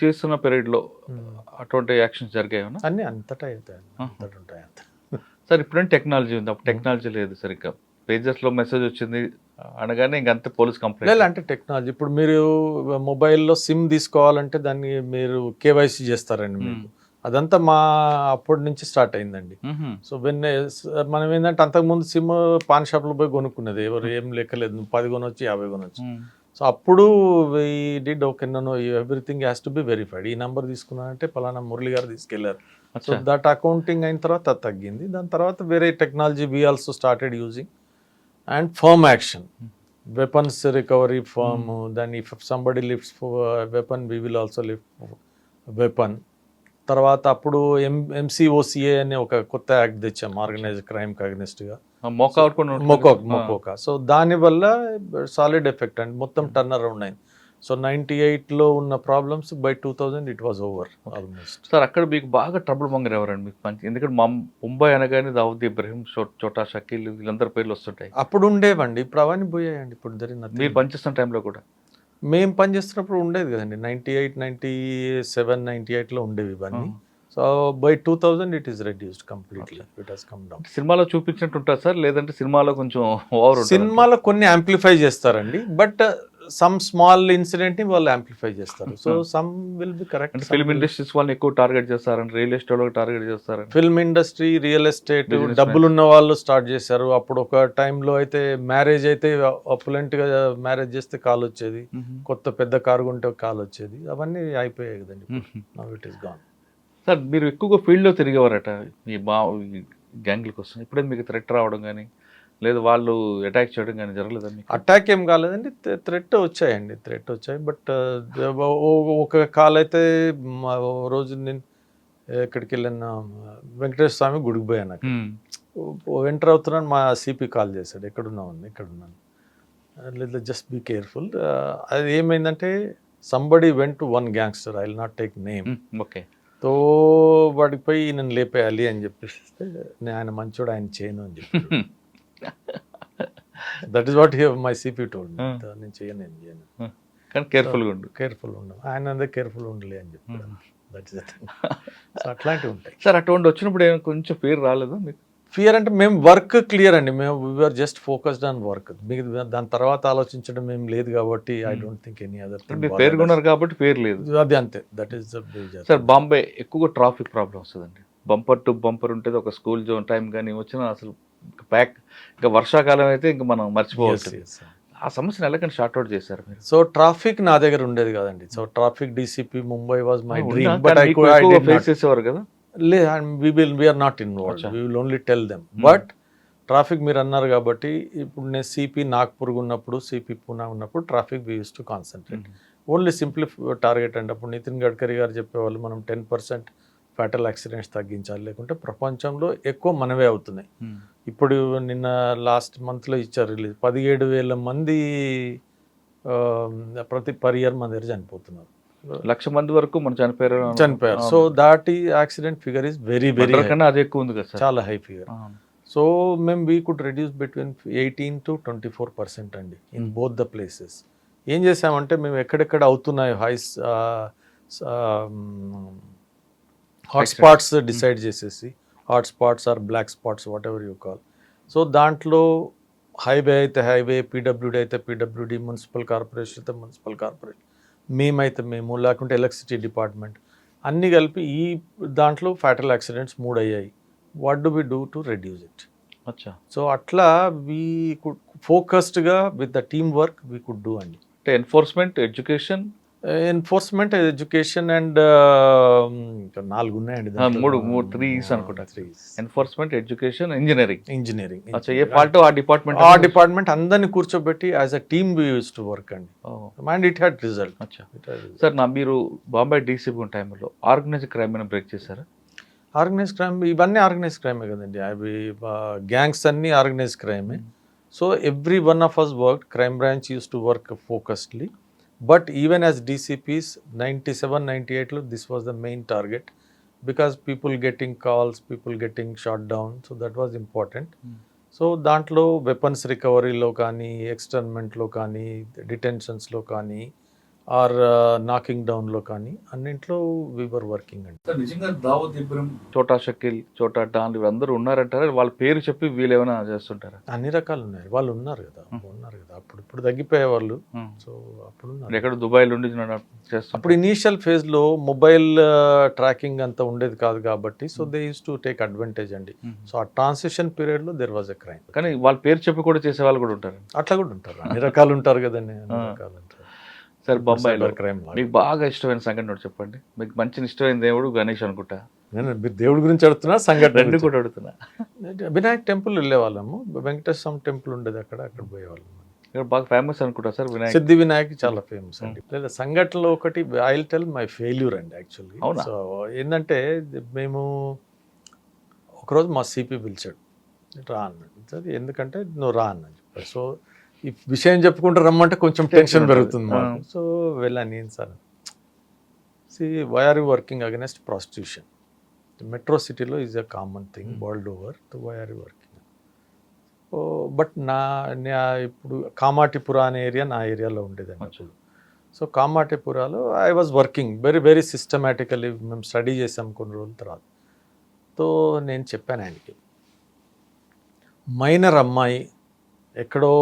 చేస్తున్న పీరియడ్లో అటువంటి యాక్షన్స్ జరిగాయన్నా? అన్నీ అంతటా అవుతాయి, అంతటా ఉంటాయి అంత. సార్ ఇప్పుడంటే టెక్నాలజీ ఉంది, అప్పుడు టెక్నాలజీ లేదు సరిగ్గా. పేజెస్లో మెసేజ్ వచ్చింది అనగానే ఇంకంతే పోలీస్ కంప్లైంట్. లేదు అంటే టెక్నాలజీ ఇప్పుడు మీరు మొబైల్లో సిమ్ తీసుకోవాలంటే దాన్ని మీరు కేవైసీ చేస్తారండి మీకు. అదంతా మా అప్పటి నుంచి స్టార్ట్ అయిందండి. సో మనం ఏంటంటే అంతకుముందు సిమ్ పాన్ షాప్లో పోయి కొనుక్కునేది, ఎవరు ఏం లెక్కలేదు, 10 కొనొచ్చు 50 కొనొచ్చు. సో అప్పుడు ఈ did okay know everything has to be verified. ఈ నెంబర్ తీసుకున్నానంటే పలానా మురళి గారు తీసుకెళ్లారు. సో దట్ అకౌంటింగ్ అయిన తర్వాత అది తగ్గింది. దాని తర్వాత వేరే technology we also started using and firm action, weapons recovery firm. Then if somebody lifts weapon we will also lift weapon. తర్వాత అప్పుడు ఎంసీఓసిఏ అనే ఒక కొత్త యాక్ట్ తెచ్చాం ఆర్గనైజ్డ్ క్రైమ్కి అగెనిస్ట్గా, మొకోకా. సో దానివల్ల సాలిడ్ ఎఫెక్ట్ అండి, మొత్తం టర్న్ అరౌండ్ అయింది. సో 98లో ఉన్న problems by 2000 it was over almost. Sir అక్కడ మీకు బాగా ట్రబుల్ మంగర్ ఎవరండి మీకు మంచి? ఎందుకంటే ముంబై అనగానే దావుద్ ఇబ్రహీం, చోటా షకీల్ వీళ్ళందరి పేర్లు వస్తుంటాయి. అప్పుడు ఉండేవండి, ఇప్పుడు అవన్నీ పోయాయండి. ఇప్పుడు జరిగిన మీరు పనిచేస్తున్న టైంలో కూడా మేము పనిచేస్తున్నప్పుడు ఉండేది కదండి, 98, 97, 98లో ఉండేవి ఇవన్నీ. So by 2000 it is reduced completely, it has come down. సినిమాలో చూపించినట్టు ఉంటుంది సార్, లేదంటే సినిమాలో కొంచెం ఓవర్? సినిమాలో కొన్ని యాంప్లిఫై చేస్తారండి, బట్ సమ్ స్మాల్ ఇన్సిడెంట్ ని వాళ్ళు యాంప్లిఫై చేస్తారు. So some will be correct. అంటే ఫిల్మ్ ఇండస్ట్రీస్ వాళ్ళని ఎక్కువ టార్గెట్ చేస్తారని, రియల్ ఎస్టేట్ వాళ్ళకి టార్గెట్ చేస్తారని. ఫిల్మ్ ఇండస్ట్రీ, రియల్ ఎస్టేట్, డబ్బులున్న వాళ్ళు స్టార్ట్ చేశారు. అప్పుడు ఒక టైంలో అయితే మ్యారేజ్ అయితే అపులెంట్ గా మ్యారేజ్ చేస్తే కాల్ వచ్చేది, కొత్త పెద్ద కారు కొంటే కాల్ వచ్చేది, అవన్నీ అయిపోయాయి కదండి. Now it is gone. Sir మీరు ఎక్కువగా ఫీల్డ్లో తిరిగేవారట ఈ గ్యాంగ్ల కోసం. ఇప్పుడే మీకు థ్రెట్ రావడం కానీ లేదు వాళ్ళు అటాక్ చేయడం కానీ జరగలేదండి? అటాక్ ఏం కాలేదండి, థ్రెట్ వచ్చాయండి, థ్రెట్ వచ్చాయి. బట్ ఒక కాల్ అయితే రోజు నేను ఎక్కడికి వెళ్ళిన వెంకటేశ్వర స్వామి గుడికి పోయాను. ఎంటర్ అవుతున్నాను, మా సిపి కాల్ చేశాడు, ఎక్కడున్నాను, ఎక్కడున్నాను, లేదు జస్ట్ బీ కేర్ఫుల్. అది ఏమైందంటే somebody went to one gangster, I will not take name. Okay. తో వాడికి పోయి నన్ను లేపేయాలి అని చెప్పేస్తే ఆయన మంచోడు, ఆయన చేయను అని చెప్పి that is what my CP told me. నేను చేయను, నేను చేయను, కానీ కేర్ఫుల్గా ఉండు, కేర్ఫుల్ ఉండు, ఆయన అందరూ కేర్ఫుల్ ఉండలే అని చెప్పి. దట్ ఈస్ సో అట్లాంటివి ఉంటాయి సార్. అటువంటి వచ్చినప్పుడు ఏమైనా కొంచెం ఫియర్ రాలేదా మీకు? ఫియర్ అంటే మేము వర్క్ క్లియర్ అండి, మేము we are just focused on work. మీకు దాని తర్వాత ఆలోచించడం ఏం లేదు కాబట్టి I don't think any other thing. పేర్కొన్నారు కాబట్టి పేరు లేదు, అది అంతే. That is the major. Sir Bombay ఎక్కువగా ట్రాఫిక్ ప్రాబ్లం వస్తుందండి, బంపర్ టు బంపర్ ఉంటుంది. ఒక స్కూల్ జోన్ టైం కానీ వచ్చినా అసలు ప్యాక్, ఇంకా వర్షాకాలం అయితే ఇంకా మనం మర్చిపోవచ్చు. ఆ సమస్యను ఎలాగని షార్ట్అవుట్ చేశారు మీరు? సో ట్రాఫిక్ నా దగ్గర ఉండేది కదండి. So traffic DCP Mumbai was my dream, but I face చేసేవారు కదా. we are not involved. We will only tell them. But traffic మీరు అన్నారు కాబట్టి ఇప్పుడు నేను సిపి నాగ్పూర్ ఉన్నప్పుడు, సిపి పూనా ఉన్నప్పుడు traffic we use to concentrate only simply target అండి. అప్పుడు నితిన్ గడ్కరీ గారు చెప్పేవాళ్ళు మనం 10% ఫ్యాటల్ యాక్సిడెంట్స్ తగ్గించాలి, లేకుంటే ప్రపంచంలో ఎక్కువ మనవే అవుతున్నాయి. ఇప్పుడు నిన్న లాస్ట్ మంత్లో ఇచ్చారు రిలీజ్, 17,000 మంది పర్ ఇయర్ మన దగ్గర చనిపోతున్నారు. 1,00,000 మంది వరకు మనం చనిపోయారు. సో దాట్ ఈ యాక్సిడెంట్ ఫిగర్ ఈస్ వెరీ కన్నా అది ఎక్కువ ఉంది కదా సార్, చాలా హై ఫిగర్. సో మేము we could reduce between 18 to 24% అండి ఇన్ బోత్ ద ప్లేసెస్. ఏం చేసామంటే మేము ఎక్కడెక్కడ అవుతున్నాయో హాట్స్పాట్స్ డిసైడ్ చేసేసి, hotspots or black spots whatever you call. So దాంట్లో హైవే అయితే హైవే, పీడబ్ల్యూడీ అయితే పీడబ్ల్యూడీ, మున్సిపల్ కార్పొరేషన్ అయితే మున్సిపల్ కార్పొరేషన్, మేమైతే మేము, లేకుంటే ఎలక్ట్రిసిటీ డిపార్ట్మెంట్, అన్నీ కలిపి ఈ దాంట్లో ఫ్యాటల్ యాక్సిడెంట్స్ 3 అయ్యాయి. What do we do to reduce it? అచ్చా. సో అట్లా వీ కుడ్ ఫోకస్డ్గా with the team work we could do అండి. అంటే ఎన్ఫోర్స్మెంట్, ఎడ్యుకేషన్ అండ్ 4 ఉన్నాయండి, 3 అనుకుంటా. Enforcement, education, engineering. ఏ పార్ట్ ఆ డిపార్ట్మెంట్ అందరినీ కూర్చోబెట్టి as a team we use to work అండి. And it had result. Sir మీరు బాంబే డీసీపీ ఉన్న టైంలో ఆర్గనైజ్డ్ క్రైమ్ అని బ్రేక్ చేశారా? ఆర్గనైజ్ క్రైమ్ ఇవన్నీ ఆర్గనైజ్ క్రైమే కదండి, అవి గ్యాంగ్స్ అన్నీ ఆర్గనైజ్ క్రైమే. So every one of us work, crime branch use to work focusedly. But even as DCPs, 97, 98, this was the main target because people getting calls, people getting shot down. So that was important. So దాంట్లో weapons రికవరీలో కానీ, ఎక్స్టర్న్మెంట్లో కానీ, డిటెన్షన్స్లో కానీ, are knocking డౌన్లో కానీ అన్నింట్లో we are working అండి. Sir నిజంగా దావూద్ ఇబ్రహీం, చోటా షకీల్, చోటా డాన్ వీళ్ళందరూ ఉన్నారంటారా? వాళ్ళ పేరు చెప్పి వీళ్ళు ఏమైనా చేస్తుంటారా? అన్ని రకాలు ఉన్నాయి. వాళ్ళు ఉన్నారు కదా అప్పుడు తగ్గిపోయే వాళ్ళు. సో అప్పుడు ఎక్కడ దుబాయ్లో ఉండి చేస్తాం. అప్పుడు ఇనీషియల్ ఫేజ్లో మొబైల్ ట్రాకింగ్ అంతా ఉండేది కాదు కాబట్టి so they use to take advantage అండి. సో ఆ ట్రాన్సిషన్ పీరియడ్లో దెర్ వాజ్ ఎ క్రైమ్. కానీ వాళ్ళ పేరు చెప్పి కూడా చేసే వాళ్ళు కూడా ఉంటారు. అట్లా కూడా ఉంటారు, అన్ని రకాలు ఉంటారు కదండి, అన్ని రకాలు ఉంటారు. సార్ బొంబాయిలో క్రైమ్ మీకు బాగా ఇష్టమైన సంఘటన ఒకటి చెప్పండి. మీకు మంచి ఇష్టమైన దేవుడు గణేష్ అనుకుంటా. నేను మీరు దేవుడి గురించి అడుగుతున్నా, సంఘటన రెండు కూడా అడుగుతున్నా. వినాయక్ టెంపుల్ వెళ్ళేవాళ్ళము, వెంకటేశ్వర స్వామి టెంపుల్ ఉండేది అక్కడ పోయేవాళ్ళము. ఇక్కడ బాగా ఫేమస్ అనుకుంటా సార్ వినాయక్. సిద్ధి వినాయక్ చాలా ఫేమస్ అండి. లేదా సంఘటనలో ఒకటి I will tell my failure అండి యాక్చువల్లీ. సో ఏంటంటే మేము ఒకరోజు మా సిపి పిలిచాడు, రా అన్నాడు. ఎందుకంటే నువ్వు రా అన్నది చెప్పాడు. సో ఈ విషయం చెప్పుకుంటూ రమ్మంటే కొంచెం టెన్షన్ పెరుగుతుంది మాకు. సో వెళ్ళాను నేను sir. Why are you working against prostitution? Metro సిటీలో is a common thing world over. Why are you working? But నా ఇప్పుడు కామాటిపుర అనే ఏరియా నా ఏరియాలో ఉండేదండి అప్పుడు. సో కామాటిపురాలో I was working very very systematically. మేము స్టడీ చేసాం కొన్ని రోజుల తర్వాత. సో నేను చెప్పాను ఆయనకి, మైనర్ అమ్మాయి ఎక్కడో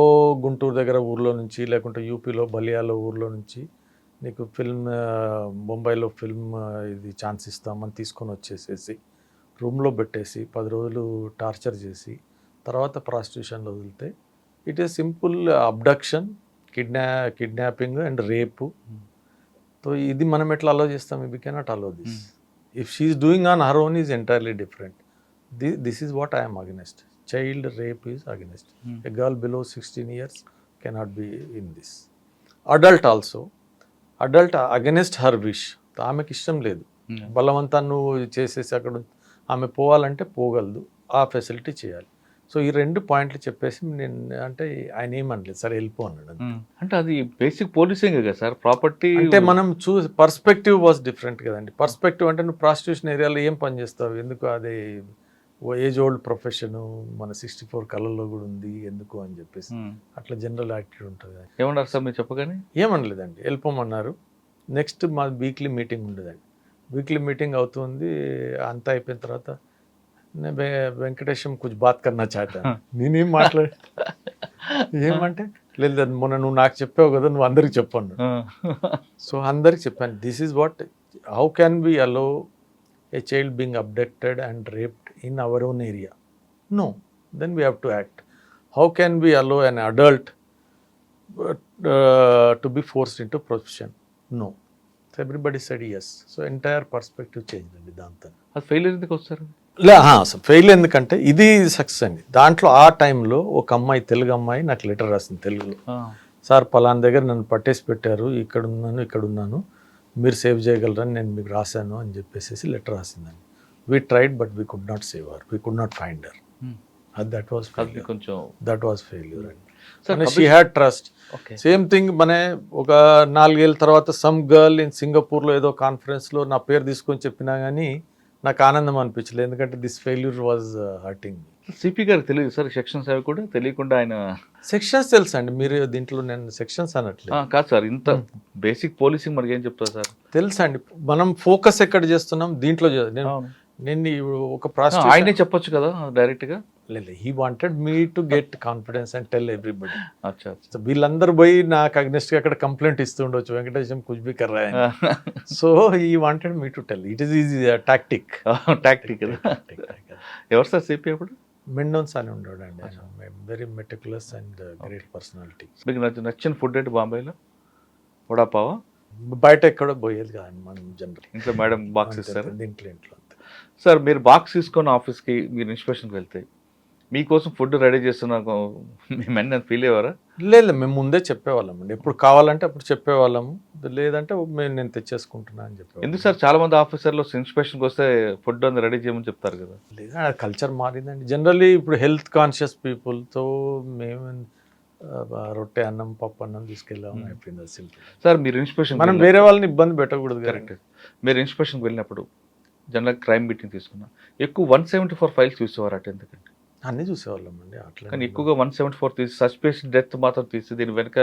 గుంటూరు దగ్గర ఊర్లో నుంచి, లేకుంటే యూపీలో బలియాలో ఊర్లో నుంచి నీకు ఫిల్మ్ బొంబాయిలో ఫిల్మ్ ఇది ఛాన్స్ ఇస్తామని తీసుకొని వచ్చేసేసి రూమ్లో పెట్టేసి 10 రోజులు టార్చర్ చేసి తర్వాత ప్రాస్టిట్యూషన్లో వదిలితే it is simple abduction, kidnapping and rape. So ఇది మనం ఎట్లా అలో చేస్తాం? We cannot allow this. If she is doing on her own is entirely different. This is what I'm against. Child rape is against. A girl below 16 years cannot be in this. Adult also. Adult against her wish. ఆమెకి ఇష్టం లేదు, బలవంతా నువ్వు చేసేసి అక్కడ ఆమె పోవాలంటే పోగలదు, ఆ facility చేయాలి. సో ఈ 2 పాయింట్లు చెప్పేసి నేను అంటే ఆయన ఏమనలేదు, సరే వెళ్ళిపో అన్నాడు. అంటే అది బేసిక్ పోలీసింగ్ కదా సార్. ప్రాపర్టీ అంటే మనం పర్స్పెక్టివ్ వాజ్ డిఫరెంట్ కదండి. పర్స్పెక్టివ్ అంటే నువ్వు ప్రాస్టిట్యూషన్ ఏరియాలో ఏం పని చేస్తావు, ఎందుకు అదే ఏజ్ ఓల్డ్ ప్రొఫెషను, మన 64 కళల్లో కూడా ఉంది ఎందుకు అని చెప్పేసి అట్లా జనరల్ యాటిట్యూడ్ ఉంటుంది. ఏమన్నారు సార్ మీరు చెప్పగానే? ఏమనలేదండి, వెళ్ళిపోమన్నారు. నెక్స్ట్ మా వీక్లీ మీటింగ్ ఉండేదండి. వీక్లీ మీటింగ్ అవుతుంది, అంతా అయిపోయిన తర్వాత వెంకటేశం కొంచెం బాత్ కన్నా చాట నేనేం మాట్లాడు ఏమంటే లేదు మొన్న నువ్వు నాకు చెప్పావు కదా, నువ్వు అందరికి చెప్పాను. సో అందరికి చెప్పాను, this is what, how can be allow a child being abducted and raped in our own area? No. Then we have to act. How can we allow an adult to be forced into prostitution? No. So everybody said yes. So entire perspective changed అండి దాంతో. అది fail ఎందుకు వస్తారు? Fail ఎందుకంటే ఇది success అండి. దాంట్లో ఆ టైంలో ఒక అమ్మాయి, తెలుగు అమ్మాయి నాకు లెటర్ రాసింది తెలుగులో. సార్ పలానా దగ్గర నన్ను పట్టేసి పెట్టారు, ఇక్కడున్నాను, మీరు సేవ్ చేయగలరని నేను మీకు రాశాను అని చెప్పేసి లెటర్ రాసిందండి. We tried but we could not save her, we could not find her. That was failure అండి. She had trust. Same thing మన ఒక 4 ఏళ్ళ తర్వాత సమ్ గర్ల్ ఇన్ సింగపూర్లో ఏదో కాన్ఫరెన్స్లో నా పేరు తీసుకొని చెప్పినా కానీ నాకు ఆనందం అనిపించలేదు, ఎందుకంటే this failure was hurting. CP గారు తెలియదు సార్ సెక్షన్స్ అవి కూడా తెలియకుండా ఆయన సెక్షన్స్ తెలుసు అండి. మీరు దీంట్లో నేను సెక్షన్స్ అనట్లేదు కాదు సార్, ఇంత బేసిక్ పోలీసింగ్ మనకి ఏం చెప్తారు సార్? తెలుసు అండి. మనం ఫోకస్ ఎక్కడ చేస్తున్నాం దీంట్లో. నేను ఒక ప్రాసెస్ ఆయనే చెప్పొచ్చు కదా డైరెక్ట్ గా. లేదు, he wanted me to get confidence and tell everybody. So వీళ్ళందరూ పోయి నాకు అగ్నెస్ట్ గా అక్కడ కంప్లైంట్ ఇస్తుండొచ్చు, వెంకటేశం కుచ్ బి కర్ రా అని. So he wanted me to tell. It is easy tactic. ఎవరు సార్ సిపి అప్పుడు? మెండోన్స్ అని ఉండేవాడు అండి. Very meticulous and great personality. మీకు నచ్చిన ఫుడ్ ఏంటి బాంబేలో? వడాపావా? బయట ఎక్కడో పోయేది కాదండి మనం జనరల్. ఇంట్లో మేడం బాక్స్ ఇస్తారు? ఇంట్లో. సార్ మీరు బాక్స్ తీసుకొని ఆఫీస్కి మీరు ఇన్స్పెక్షన్కి వెళ్తే మీకోసం ఫుడ్ రెడీ చేస్తున్నా మేము ఫీల్ అయ్యేవారా? లేదు, మేము ముందే చెప్పేవాళ్ళం అండి. ఎప్పుడు కావాలంటే అప్పుడు చెప్పేవాళ్ళము, లేదంటే నేను తెచ్చేసుకుంటున్నా అని చెప్పేవాళ్ళం. ఎందుకు సార్ చాలా మంది ఆఫీసర్లు ఇన్స్పెక్షన్కి వస్తే ఫుడ్ అంతా రెడీ చేయమని చెప్తారు కదా? లేదా కల్చర్ మారిందండి. జనరల్లీ ఇప్పుడు హెల్త్ కాన్షియస్ పీపుల్తో మేము రొట్టె అన్నం, పప్పు అన్నం తీసుకెళ్ళాము, అయిపోయింది సింపుల్. సార్ మీరు ఇన్స్పెక్షన్ మనం వేరే వాళ్ళని ఇబ్బంది పెట్టకూడదు. కరెక్ట్. మీరు ఇన్స్పెక్షన్కి వెళ్ళినప్పుడు జనరల్ క్రైమ్ మీటింగ్ తీసుకున్నా ఎక్కువ 174 ఫైల్స్ చూసేవారు అటు, ఎందుకంటే అన్నీ చూసేవాళ్ళం అండి. అట్లా కానీ ఎక్కువగా 174 తీసి సస్పెషన్ డెత్ మాత్రం తీసి దీని వెనుక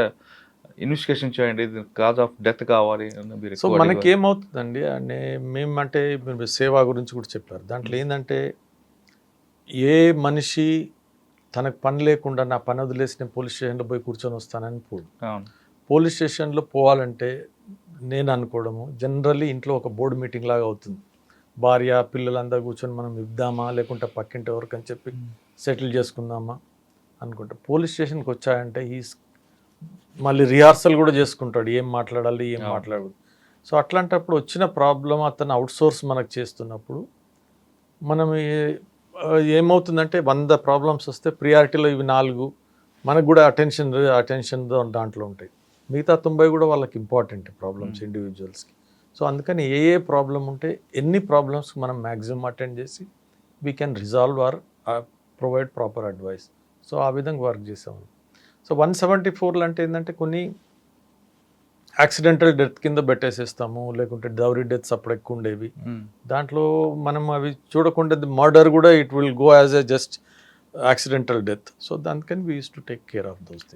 ఇన్వెస్టిగేషన్ చేయండి, ఇది కాజ్ ఆఫ్ డెత్ కావాలి అని మీరు సో ఎక్కువ మనకి అడిగేవారు. ఏమవుతుందండి మేమంటే మీరు సేవ గురించి కూడా చెప్పారు. దాంట్లో ఏంటంటే ఏ మనిషి తనకు పని లేకుండా నా పని వదిలేసి నేను పోలీస్ స్టేషన్లో పోయి కూర్చొని వస్తానని పోడు. అవును. పోలీస్ స్టేషన్లో పోవాలంటే నేను అనుకోవడము జనరల్లీ ఇంట్లో ఒక బోర్డు మీటింగ్ లాగా అవుతుంది. భార్య పిల్లలందరూ కూర్చొని మనం ఇద్దామా లేకుంటే పక్కింటి ఎవరికి అని చెప్పి సెటిల్ చేసుకుందామా అనుకుంటా. పోలీస్ స్టేషన్కి వచ్చాయంటే మళ్ళీ రిహార్సల్ కూడా చేసుకుంటాడు, ఏం మాట్లాడాలి ఏం మాట్లాడదు. సో అట్లాంటప్పుడు వచ్చిన ప్రాబ్లం అతను అవుట్సోర్స్ మనకు చేస్తున్నప్పుడు మనం ఏమవుతుందంటే 100 ప్రాబ్లమ్స్ వస్తే ప్రియారిటీలో ఇవి 4 మనకు కూడా అటెన్షన్ దాంట్లో ఉంటాయి. మిగతా 90 కూడా వాళ్ళకి ఇంపార్టెంట్ ప్రాబ్లమ్స్ ఇండివిజువల్స్కి. సో అందుకని ఏ ప్రాబ్లం ఉంటే ఎన్ని ప్రాబ్లమ్స్కి మనం మ్యాక్సిమం అటెండ్ చేసి we can resolve or provide proper advice. So ఆ విధంగా వర్క్ చేసాము. సో 174 అంటే ఏంటంటే కొన్ని యాక్సిడెంటల్ డెత్ కింద పెట్టేసేస్తాము, లేకుంటే డౌరీ డెత్స్ అప్పుడు ఎక్కువ ఉండేవి. దాంట్లో మనం అవి చూడకుండా మర్డర్ కూడా it will go as a just accidental death. So దానికని we use to take care of those things.